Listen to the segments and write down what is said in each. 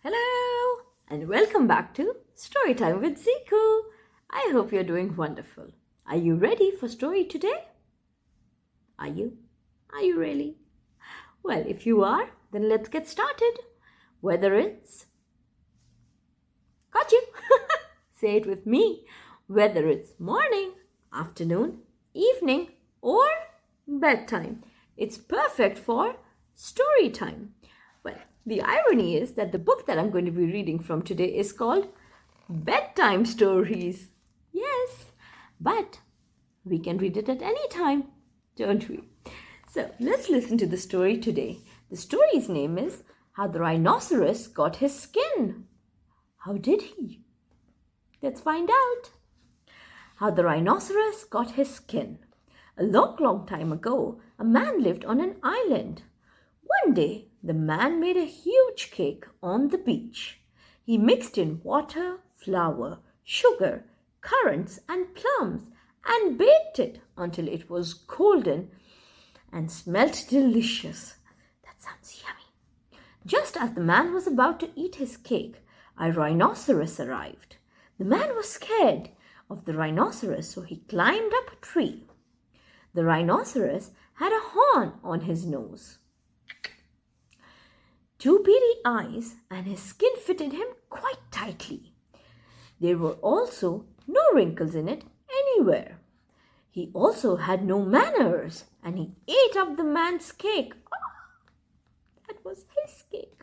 Hello and welcome back to Storytime with Zeeko. I hope you're doing wonderful. Are you ready for story today? Are you? Are you really? Well, if you are, then let's get started. Whether it's... Got you! Say it with me. Whether it's morning, afternoon, evening or bedtime, it's perfect for story time. Well, the irony is that the book that I'm going to be reading from today is called Bedtime Stories. Yes, but we can read it at any time, don't we? So let's listen to the story today. The story's name is How the Rhinoceros Got His Skin. How did he? Let's find out. How the Rhinoceros Got His Skin. A long time ago, a man lived on an island. One day, the man made a huge cake on the beach. He mixed in water, flour, sugar, currants, and plums and baked it until it was golden and smelt delicious. That sounds yummy. Just as the man was about to eat his cake, a rhinoceros arrived. The man was scared of the rhinoceros, so he climbed up a tree. The rhinoceros had a horn on his nose, two beady eyes, and his skin fitted him quite tightly. There were also no wrinkles in it anywhere. He also had no manners, and he ate up the man's cake. Oh, that was his cake.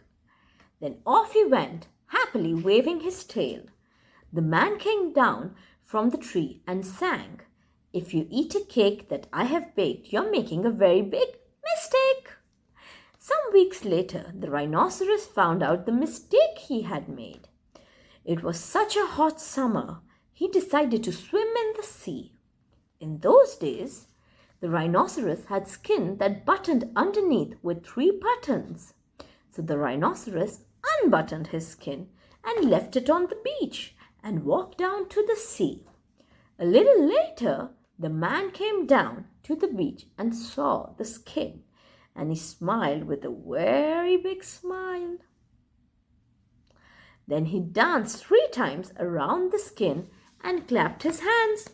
Then off he went, happily waving his tail. The man came down from the tree and sang, "If you eat a cake that I have baked, you're making a very big mistake." Some weeks later, the rhinoceros found out the mistake he had made. It was such a hot summer, he decided to swim in the sea. In those days, the rhinoceros had skin that buttoned underneath with 3 buttons. So the rhinoceros unbuttoned his skin and left it on the beach and walked down to the sea. A little later, the man came down to the beach and saw the skin. And he smiled with a very big smile. Then he danced 3 times around the skin and clapped his hands.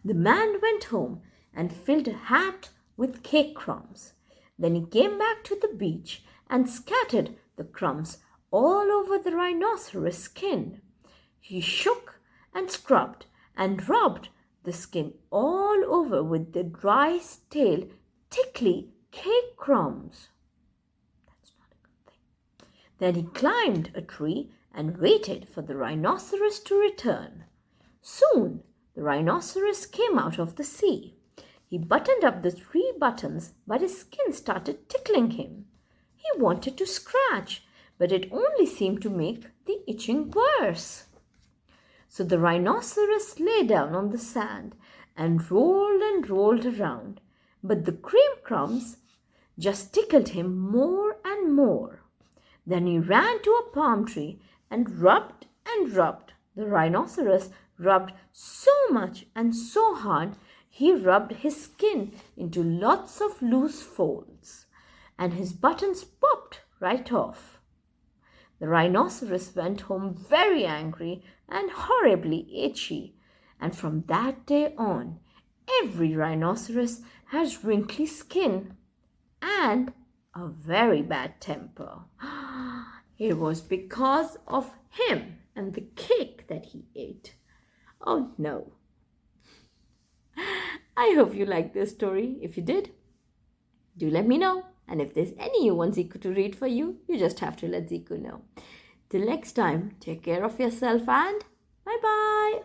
The man went home and filled a hat with cake crumbs. Then he came back to the beach and scattered the crumbs all over the rhinoceros skin. He shook and scrubbed and rubbed the skin all over with the dry, stale, tickly cake crumbs. That's not a good thing. Then he climbed a tree and waited for the rhinoceros to return. Soon the rhinoceros came out of the sea. He buttoned up the 3 buttons, but his skin started tickling him. He wanted to scratch, but it only seemed to make the itching worse. So the rhinoceros lay down on the sand and rolled around. But the cream crumbs just tickled him more and more. Then he ran to a palm tree and rubbed and rubbed. The rhinoceros rubbed so much and so hard, he rubbed his skin into lots of loose folds, and his buttons popped right off. The rhinoceros went home very angry and horribly itchy, and from that day on, every rhinoceros has wrinkly skin and a very bad temper. It was because of him and the cake that he ate. Oh no. I hope you liked this story. If you did, do let me know. And if there's any you want Zeeko to read for you, you just have to let Zeeko know. Till next time, take care of yourself and bye-bye.